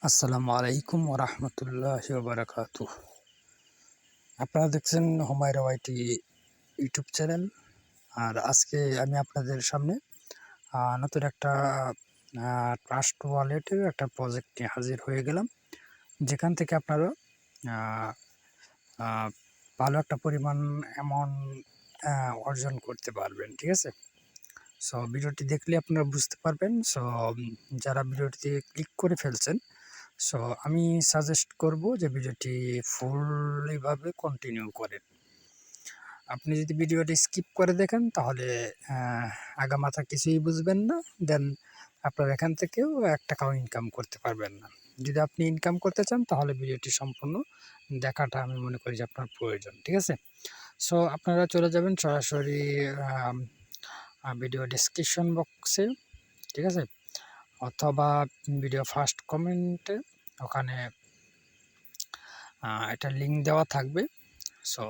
আসসালামু আলাইকুম ওরহমতুল্লাহি ওবারাকাতুহ। আপনারা দেখছেন হুমায়রা ওয়াইটি ইউটিউব চ্যানেল। আর আজকে আমি আপনাদের সামনে নতুন একটা ট্রাস্ট ওয়ালেটের একটা প্রজেক্ট নিয়ে হাজির হয়ে গেলাম, যেখান থেকে আপনারা আহ, আহ, ভালো একটা পরিমাণ অ্যামাউন্ট অর্জন করতে পারবেন। ঠিক আছে, সো ভিডিওটি দেখলে আপনারা বুঝতে পারবেন। সো যারা ভিডিওটিতে ক্লিক করে ফেলছেন, সো আমি সাজেস্ট করব যে ভিডিওটি ফুললিভাবে কন্টিনিউ করেন। আপনি যদি ভিডিওটি স্কিপ করে দেখেন তাহলে আগামাথা কিছুই বুঝবেন না, দেন আপনার এখান থেকেও 1 টাকাও ইনকাম করতে পারবেন না। যদি আপনি ইনকাম করতে চান তাহলে ভিডিওটি সম্পূর্ণ দেখাটা আমি মনে করি যে আপনার প্রয়োজন। ঠিক আছে, সো আপনারা চলে যাবেন সরাসরি ভিডিও ডেসক্রিপশন বক্সে, ঠিক আছে, অথবা ভিডিও ফার্স্ট কমেন্টে, ওখানে একটা লিঙ্ক দেওয়া থাকবে। সো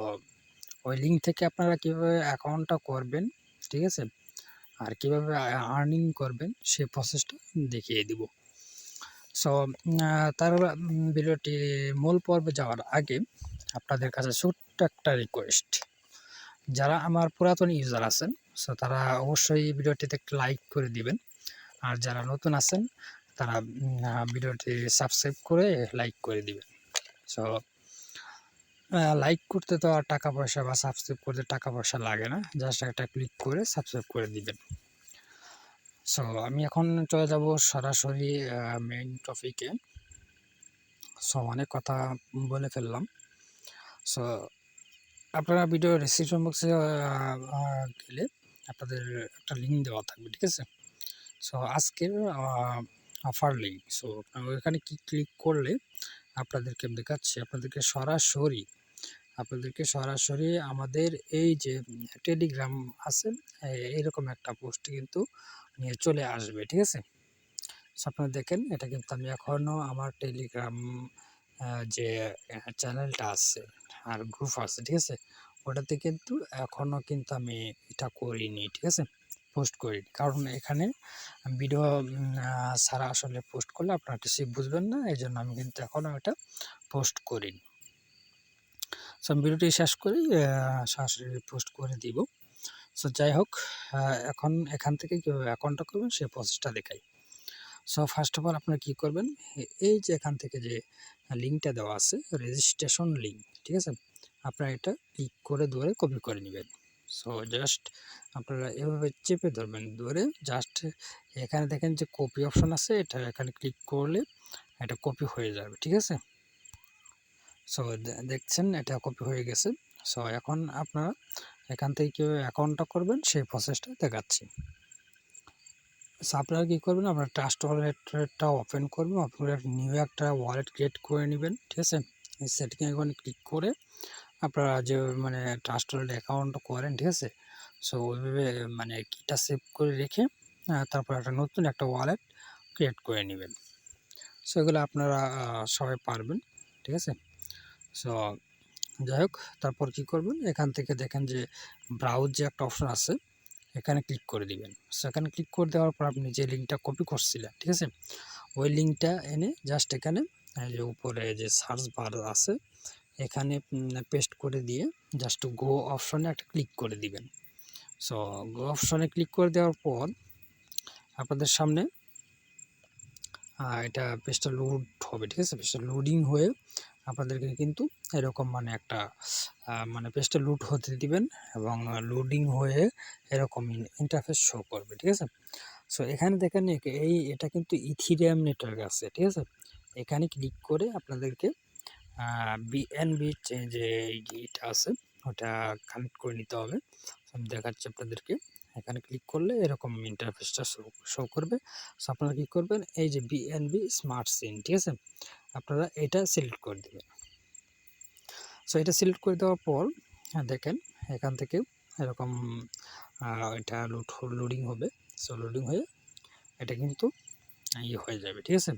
ওই লিঙ্ক থেকে আপনারা কীভাবে অ্যাকাউন্টটা করবেন, ঠিক আছে, আর কীভাবে আর্নিং করবেন সেই প্রসেসটা দেখিয়ে দিব। সো তার ভিডিওটি মূল পর্বে যাওয়ার আগে আপনাদের কাছে ছোট্ট একটা রিকোয়েস্ট, যারা আমার পুরাতন ইউজার আছেন সো তারা অবশ্যই ভিডিওটিতে একটা লাইক করে দিবেন, আর যারা নতুন আছেন তারা ভিডিওটি সাবস্ক্রাইব করে লাইক করে দিবেন। সো লাইক করতে তো আর টাকা পয়সা বা সাবস্ক্রাইব করতে টাকা পয়সা লাগে না, জাস্ট একটা ক্লিক করে সাবস্ক্রাইব করে দিবেন। সো আমি এখন চলে যাব সরাসরি মেইন টপিকে। সো অনেক কথা বলে ফেললাম। সো আপনারা ভিডিও ডিসক্রিপশন বক্সে গেলে আপনাদের একটা লিঙ্ক দেওয়া থাকবে, ঠিক আছে। সো আজকের অফার লিঙ্ক, সো ওইখানে ক্লিক করলে আপনাদেরকে দেখাচ্ছি, আপনাদেরকে সরাসরি আমাদের এই যে টেলিগ্রাম আছে এইরকম একটা পোস্ট কিন্তু নিয়ে চলে আসবে, ঠিক আছে। সো আপনারা দেখেন, এটা কিন্তু আমি এখনও আমার টেলিগ্রাম যে চ্যানেলটা আছে আর গ্রুপ আছে, ঠিক আছে, ওটাতে কিন্তু এখনও কিন্তু আমি এটা করিনি, ঠিক আছে, পোস্ট করিনি। কারণ এখানে ভিডিও ছাড়া আসলে পোস্ট করলে আপনারা কিছুই বুঝবেন না, এই জন্য আমি কিন্তু এখনও এটা পোস্ট করিনি। সো আমি ভিডিওটি শেষ করি সরাসরি পোস্ট করে দিব। সো যাই হোক, এখন এখান থেকে কীভাবে অ্যাকাউন্টটা করবেন সেই প্রসেসটা দেখাই। সো ফার্স্ট অফ অল আপনারা কী করবেন, এই যে এখান থেকে যে লিঙ্কটা দেওয়া আছে রেজিস্ট্রেশন লিঙ্ক, ঠিক আছে, আপনারা এটা ক্লিক করে ধরে কপি করে নেবেন। সো জাস্ট আপনারা এভাবে চেপে ধরবেন, ধরে জাস্ট এখানে দেখেন যে কপি অপশন আছে, এটা এখানে ক্লিক করলে এটা কপি হয়ে যাবে, ঠিক আছে। সো দেখছেন এটা কপি হয়ে গেছে। সো এখন আপনারা এখান থেকে কীভাবে অ্যাকাউন্টটা করবেন সেই প্রসেসটা দেখাচ্ছি। সো আপনারা কী করবেন, আপনারা ট্রাস্ট ওয়ালেটটা ওপেন করবেন, আপনারা নিউ একটা ওয়ালেট ক্রিয়েট করে নেবেন, ঠিক আছে। এই সেটিংয়ে এখন ক্লিক করে আপনারা যে মানে ট্রাস্ট ওয়ালেট অ্যাকাউন্ট করেন, ঠিক আছে, সো ওইভাবে মানে কিটা সেভ করে রেখে তারপর একটা নতুন একটা ওয়ালেট ক্রিয়েট করে নেবেন। সো এগুলো আপনারা সবাই পারবেন, ঠিক আছে। সো যাই হোক, তারপর কী করবেন, এখান থেকে দেখেন যে ব্রাউজ যে একটা অপশন আছে, এখানে ক্লিক করে দিবেন। সেখানে ক্লিক করে দেওয়ার পর আপনি যে লিঙ্কটা কপি করছিলেন, ঠিক আছে, ওই লিঙ্কটা এনে জাস্ট এখানে যে উপরে যে সার্চ বার আছে এখানে পেস্ট করে দিয়ে জাস্ট গো অপশনে একটা ক্লিক করে দিবেন। সো গো অপশনে ক্লিক করে দেওয়ার পর আপনাদের সামনে এটা পেজটা লোড হবে, ঠিক আছে। পেজটা লোডিং হয়ে আপনাদেরকে কিন্তু এরকম মানে একটা মানে পেজটা লোড হতে দিবেন এবং লোডিং হয়ে এরকম ইন্টারফেস শো করবে, ঠিক আছে। সো এখানে দেখেন এটা কিন্তু ইথিরিয়াম নেটওয়ার্ক আছে, ঠিক আছে। এখানে ক্লিক করে আপনাদেরকে বিএনবি যে এটা আছে ওটা কানেক্ট করে নিতে হবে। আমি দেখাচ্ছি আপনাদেরকে, এখানে ক্লিক করলে এরকম ইন্টারফেসটা শো করবে। সো আপনারা কী করবেন, এই যে বিএনবি স্মার্ট সিম, ঠিক আছে, আপনারা এটা সিলেক্ট করে দেবেন। সো এটা সিলেক্ট করে দেওয়ার পর দেখেন এখান থেকে এরকম এটা লোডিং হবে। সো লোডিং হয়ে এটা কিন্তু ইয়ে হয়ে যাবে, ঠিক আছে।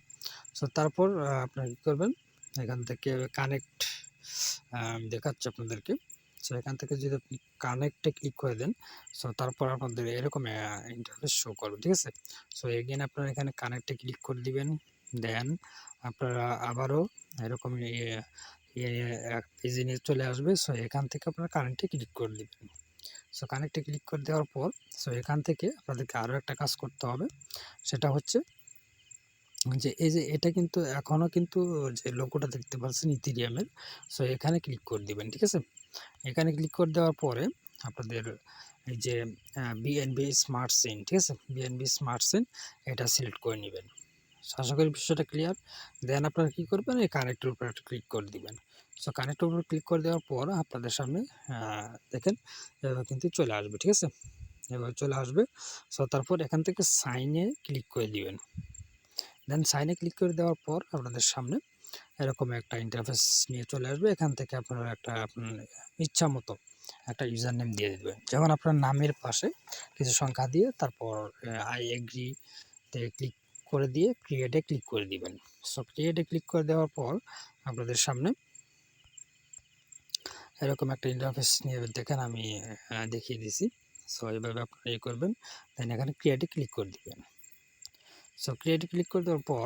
সো তারপর আপনারা কী করবেন, এখান থেকে কানেক্ট দেখাচ্ছি আপনাদেরকে। সো এখান থেকে যদি আপনি কানেক্টে ক্লিক করে দেন, সো তারপর আপনাদের এরকম ইন্টারফেস শো করবে, ঠিক আছে। সো এগেন আপনারা এখানে কানেক্টে ক্লিক করে দিবেন। দেন আপনারা আবারও এরকম পেজে নিয়ে চলে আসবে। সো এখান থেকে আপনারা কারেন্টে ক্লিক করে দেবেন। সো কানেক্টে ক্লিক করে দেওয়ার পর সো এখান থেকে আপনাদেরকে আরও একটা কাজ করতে হবে। সেটা হচ্ছে যে এই যে এটা কিন্তু এখনও কিন্তু যে লোগোটা দেখতে পাচ্ছেন ইথেরিয়ামের, সো এখানে ক্লিক করে দিবেন, ঠিক আছে? এখানে ক্লিক করে দেওয়ার পরে আপনাদের এই যে বিএনবি স্মার্ট চেইন, ঠিক আছে? বিএনবি স্মার্ট চেইন এটা সিলেক্ট করে নেবেন। আশা করি বিষয়টা ক্লিয়ার। দেন আপনারা কী করবেন, এই কানেক্টের উপর একটা ক্লিক করে দিবেন। সো কানেক্টের উপর ক্লিক করে দেওয়ার পর আপনাদের সামনে দেখেন এভাবে কিন্তু চলে আসবে, ঠিক আছে? এভাবে চলে আসবে। সো তারপর এখান থেকে সাইনে ক্লিক করে দিবেন। দেন সাইনে ক্লিক করে দেওয়ার পর আপনাদের সামনে এরকম একটা ইন্টারফেস নিয়ে চলে আসবে। এখান থেকে আপনারা একটা ইচ্ছা মতো একটা ইউজার নেম দিয়ে দেবেন। যেমন আপনার নামের পাশে কিছু সংখ্যা দিয়ে তারপর আই এগ্রি তে ক্লিক করে দিয়ে ক্রিয়েটে ক্লিক করে দিবেন। সো ক্রিয়েটে ক্লিক করে দেওয়ার পর আপনাদের সামনে এরকম একটা ইন্টারফেস নিয়ে দেখেন আমি দেখিয়ে দিছি। সো এইভাবে আপনারা করবেন। দেন এখানে ক্রিয়েটে ক্লিক করে দিবেন। সো ক্রিয়েটে ক্লিক করে দেওয়ার পর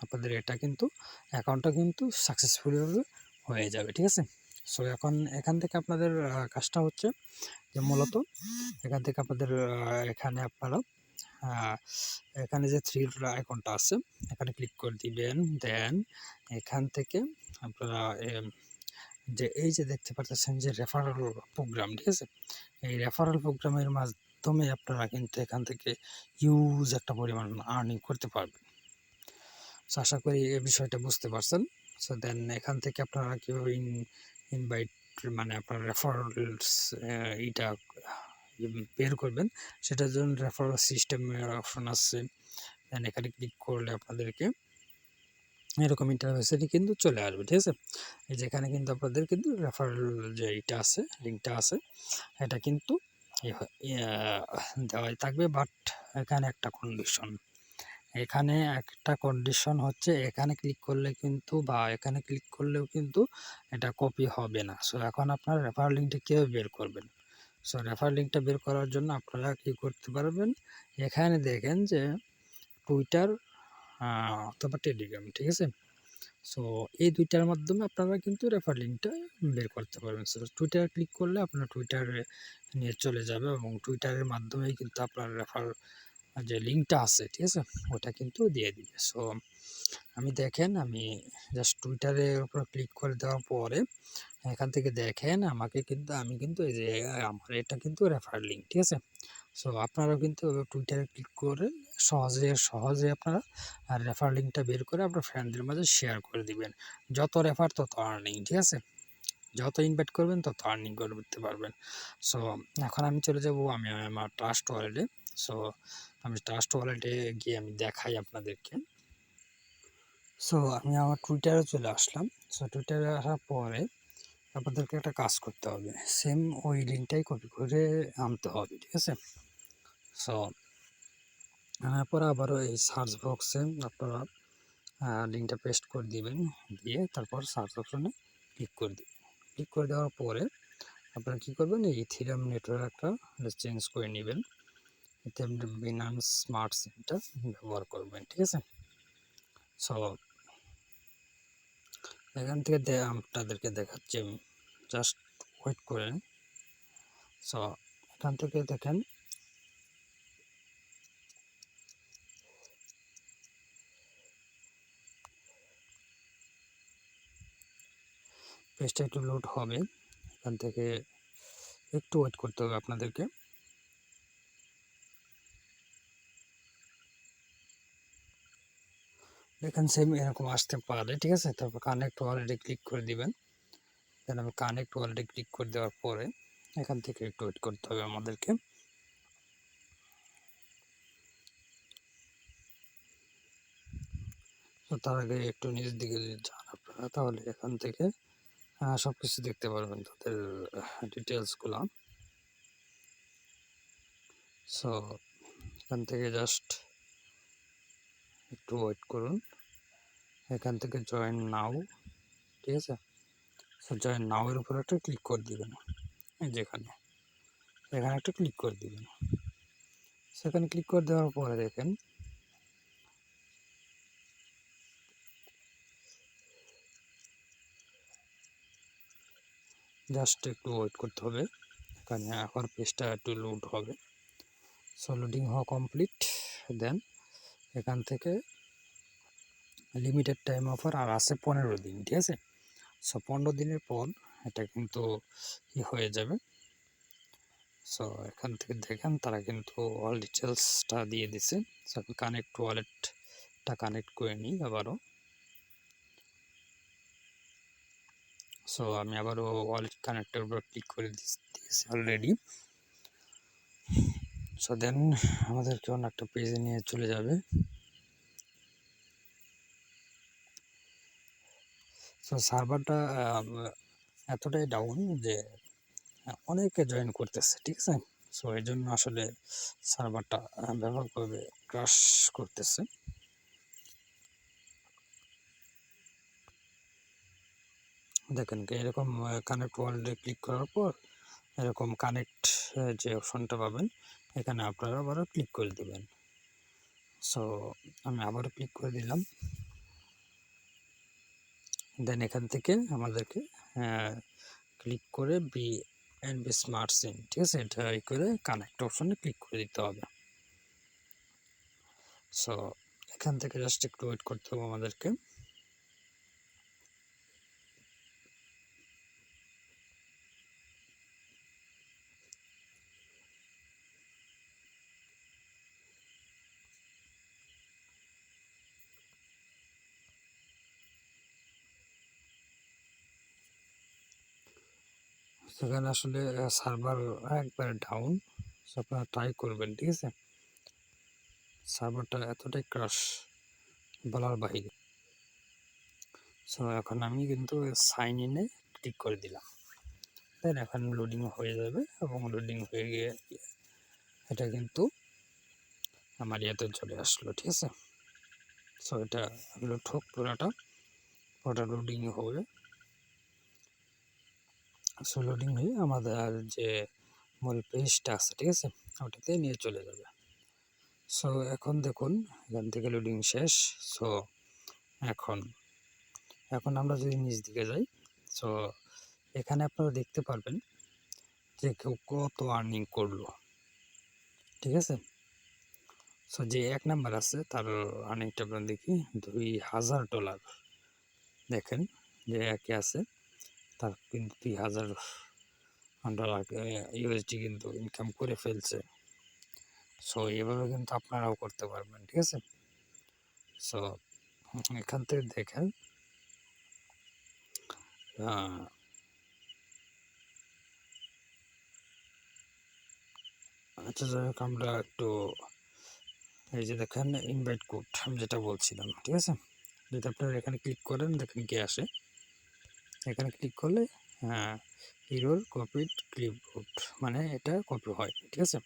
আপনাদের এটা কিন্তু অ্যাকাউন্টটা কিন্তু সাকসেসফুলিভাবে হয়ে যাবে, ঠিক আছে? সো এখন এখান থেকে আপনাদের কাজটা হচ্ছে যে মূলত এখান থেকে আপনাদের এখানে আপনারা এখানে যে থ্রি আইকনটা আছে এখানে ক্লিক করে দিবেন। দেন এখান থেকে আপনারা যে এই যে দেখতে পাচ্ছেন যে রেফারেল প্রোগ্রাম, ঠিক আছে? এই রেফারেল প্রোগ্রামের মাধ্যমে আপনারা কিন্তু এখান থেকে হিউজ একটা পরিমাণ আর্নিং করতে পারবেন। সো আশা করি এই বিষয়টা বুঝতে পারছেন। সো দেন এখান থেকে আপনারা কীভাবে ইনভাইট মানে আপনার রেফারেলস এইটা বের করবেন, সেটার জন্য রেফারেল সিস্টেমের অপশন আছে। দেন এখানে ক্লিক করলে আপনাদেরকে এরকম ইন্টারফেসে কিন্তু চলে আসবে, ঠিক আছে? এই যেখানে কিন্তু আপনাদের কিন্তু রেফারেল যে এইটা আছে, লিঙ্কটা আছে, এটা কিন্তু দেওয়াই থাকবে। বাট এখানে একটা কন্ডিশন, এখানে একটা কন্ডিশন হচ্ছে এখানে ক্লিক করলে কিন্তু বা এখানে ক্লিক করলেও কিন্তু এটা কপি হবে না। সো এখন আপনার রেফারেল লিঙ্কটা কীভাবে বের করবেন? সো রেফারেল লিঙ্কটা বের করার জন্য আপনারা কী করতে পারবেন, এখানে দেখেন যে টুইটার অথবা টেলিগ্রাম, ঠিক আছে? সো এই দুইটার মাধ্যমে আপনারা কিন্তু রেফার লিঙ্কটা বের করতে পারবেন। সো টুইটারে ক্লিক করলে আপনার টুইটারে নিয়ে চলে যাবে এবং টুইটারের মাধ্যমেই কিন্তু আপনার রেফার যে লিঙ্কটা আছে, ঠিক আছে, ওটা কিন্তু দিয়ে দিবে। সো আমি দেখেন আমি জাস্ট টুইটারের উপর ক্লিক করে দেওয়ার পরে এখান থেকে দেখেন আমি কিন্তু এই যে আমার এটা কিন্তু রেফার লিঙ্ক, ঠিক আছে? সো আপনারাও কিন্তু টুইটারে ক্লিক করে সহজে আপনারা রেফার লিঙ্কটা বের করে আপনার ফ্রেন্ডদের মাঝে শেয়ার করে দিবেন। যত রেফার তত আর্নিং, ঠিক আছে? যত ইনভাইট করবেন তত আর্নিং করতে পারবেন। সো এখন আমি চলে যাব আমি আমার ট্রাস্ট ওয়ালেটে। সো আমি ট্রাস্ট ওয়ালেটে গিয়ে আমি দেখাই আপনাদেরকে। সো আমি আমার টুইটারে চলে আসলাম। সো টুইটারে আসার পরে আপনাদেরকে একটা কাজ করতে হবে, সেম ওই লিঙ্কটাই কপি করে আনতে হবে, ঠিক আছে? সো আনার পরে আবারও এই সার্চ বক্সে আপনারা লিঙ্কটা পেস্ট করে দিবেন, দিয়ে তারপর সার্চ অপশনে ক্লিক করে দিবেন। ক্লিক করে দেওয়ার পরে আপনারা কী করবেন, এই ইথেরিয়াম নেটওয়ার্কটা চেঞ্জ করে নেবেন, এতে বিনান্স স্মার্ট চেইনটা ব্যবহার করবেন, ঠিক আছে? সো এখান থেকে আপনাদেরকে দেখাচ্ছি আমি, জাস্ট ওয়েট করেন। সো এখান থেকে দেখেন পেজটা একটু লোড হবে, এখান থেকে একটু ওয়েট করতে হবে আপনাদেরকে। এখানে সেম এরকম আসতে পারে, ঠিক আছে? তারপর কানেক্ট ওয়ালেটে ক্লিক করে দিবেন। দেন আমি কানেক্ট ওয়ালেটে ক্লিক করে দেওয়ার পরে এখান থেকে একটু ওয়েট করতে হবে আমাদেরকে। তো তার আগে একটু নিচের দিকে যদি যান আপনারা, তাহলে এখান থেকে সব কিছু দেখতে পারবেন, তাদের ডিটেলসগুলো। সো এখান থেকে জাস্ট একটু ওয়েট করুন। এখান থেকে জয়েন নাও, ঠিক আছে? সো জয়েন নাও এর উপর একটা ক্লিক করে দিবেন, যেখানে এখানে একটা ক্লিক করে দিবেন। সেখানে ক্লিক করে দেওয়ার পরে দেখেন জাস্ট একটু ওয়েট করতে হবে, এখানে আবার পেজটা একটু লোড হবে। সো লোডিং হওয়া কমপ্লিট। দেন এখান থেকে লিমিটেড টাইম অফার আর আছে 15 দিন, ঠিক আছে। সো 15 দিনের পর এটা কিন্তু হয়ে যাবে। সো এখান থেকে দেখেন তারা কিন্তু অল ডিটেলসটা দিয়ে দিছে। সো কানেক্ট ওয়ালেটটা কানেক্ট করে নিই আবারও। সো আমি আবারও ওয়ালেট কানেক্টের উপর ক্লিক করে দিয়েছি অলরেডি। সো দেন আমাদেরকে অন্য একটা পেজে নিয়ে চলে যাবে। সো সার্ভারটা এতটাই ডাউন যে অনেকে জয়েন করতেছে, ঠিক আছে। সো এই জন্য আসলে সার্ভারটা ব্যাপকভাবে ক্রাশ করতেছে। দেখেন এরকম কানেক্ট ওয়ার্ল্ডে ক্লিক করার পর এরকম কানেক্ট যে অপশনটা পাবেন, এখানে আপনারা আবারও ক্লিক করে দেবেন। সো আমি আবারও ক্লিক করে দিলাম। দেন এখান থেকে আমাদেরকে ক্লিক করে BNB স্মার্ট সিম, ঠিক আছে, এটা করে কানেক্ট অপশনে ক্লিক করে দিতে হবে। সো এখান থেকে জাস্ট একটু ওয়েট করতে হবে আমাদেরকে। সেখানে আসলে সার্ভার একবার ডাউন। সো আপনারা ট্রাই করবেন, ঠিক আছে। সার্ভারটা এতটাই ক্রাশ বলার বাহিরে। সো এখন আমি কিন্তু সাইন ইনে ক্লিক করে দিলাম। দেন এখন লোডিং হয়ে যাবে এবং লোডিং হয়ে গিয়ে এটা কিন্তু আমার ইয়েতে চলে আসলো, ঠিক আছে। সো এটা লোড হোক পুরোটা লোডিং হবে। সো লোডিং হয়ে আমাদের যে মূল পেজটা আছে, ঠিক আছে, ওটাতে নিয়ে চলে যাবে। সো এখন দেখুন এখান থেকে লোডিং শেষ। সো এখন আমরা যদি নিচ দিকে যাই, সো এখানে আপনারা দেখতে পারবেন যে কেউ কত আর্নিং করলো, ঠিক আছে। সো যে 1 নাম্বার আছে তার আর্নিংটা আপনারা দেখি $2000। দেখেন যে একে আছে তার কিন্তু $2000 ইউএসডি কিন্তু ইনকাম করে ফেলছে। সো এভাবে কিন্তু আপনারাও করতে পারবেন, ঠিক আছে। সো এখান থেকে দেখেন আচ্ছা যাই হোক, আমরা একটু এই যে দেখেন ইনভাইট কোড আমি যেটা বলছিলাম, ঠিক আছে। যদি আপনারা এখানে ক্লিক করেন দেখেন কি আসে। এখানে ক্লিক করলে হিরোর কপিড ক্লিপবোর্ড, মানে এটা কপি হয়, ঠিক আছে।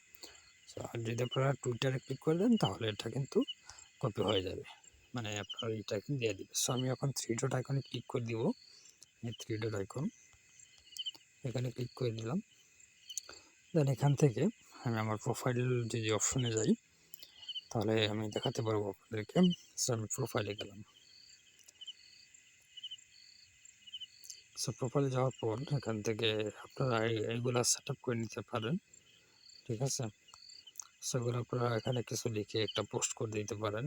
আর যদি আপনারা টুইটারে ক্লিক করে দেন তাহলে এটা কিন্তু কপি হয়ে যাবে, মানে আপনার এটা কিন্তু দিয়ে দিবে। সো আমি এখন 3 ডট আইকনে ক্লিক করে দিব। এই 3 ডট আইকন এখানে ক্লিক করে দিলাম। দেন এখান থেকে আমি আমার প্রোফাইল যদি অপশনে যাই তাহলে আমি দেখাতে পারবো আপনাদেরকে। সো আমি প্রোফাইলে গেলাম। সো প্রোফাইলে যাওয়ার পর এখান থেকে আপনারা এইগুলা সেট আপ করে নিতে পারেন, ঠিক আছে। সেগুলো আপনারা এখানে কিছু লিখে একটা পোস্ট করে দিতে পারেন।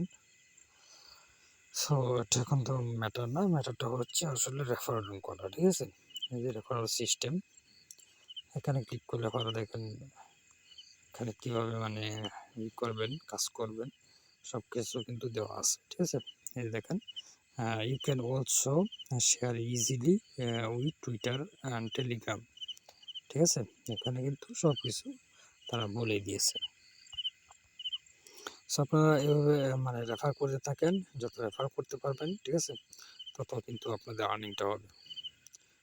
সো এটা এখন তো ম্যাটার না, ম্যাটারটা হচ্ছে আসলে রেফারেল করা, ঠিক আছে। এই যে রেফারেল সিস্টেম, এখানে ক্লিক করলে পরে দেখেন এখানে কীভাবে মানে করবেন, কাজ করবেন সব কিছু কিন্তু দেওয়া আছে, ঠিক আছে। এই দেখেন you can also share easily with Twitter and Telegram, ঠিক আছে। এখানে কিন্তু সব কিছু তারা বলে দিয়েছে। সো আপনারা এভাবে মানে রেফার করতে থাকেন, যত রেফার করতে পারবেন, ঠিক আছে, তত কিন্তু আপনাদের আর্নিংটা হবে।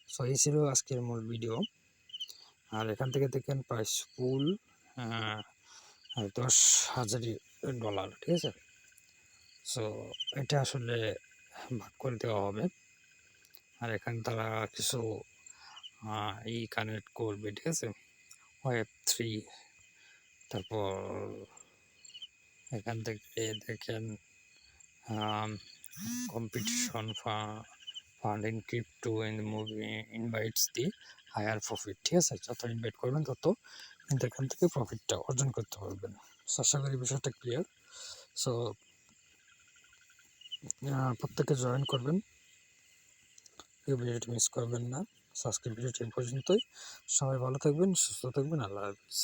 সো এই ছিল আজকের মূল ভিডিও। আর এখান থেকে দেখেন প্রাইস ফুল $10,000, ঠিক আছে। সো এটা আসলে ভাগ করে দেওয়া হবে। আর এখানে তারা কিছু কানেক্ট করবে, ঠিক আছে, Web3। তারপর এখান থেকে দেখেন competition funding crypto and movie invites the higher profit. ঠিক আছে, যত ইনভাইট করবেন তত কিন্তু এখান থেকে প্রফিটটা অর্জন করতে পারবেন। সো আশা করি বিষয়টা ক্লিয়ার। সো প্রত্যেকে জয়েন করবেন, এই ভিডিওটি মিস করবেন না। সো আজকের ভিডিওটি এই পর্যন্তই। সবাই ভালো থাকবেন, সুস্থ থাকবেন। আল্লাহ হাফিজ।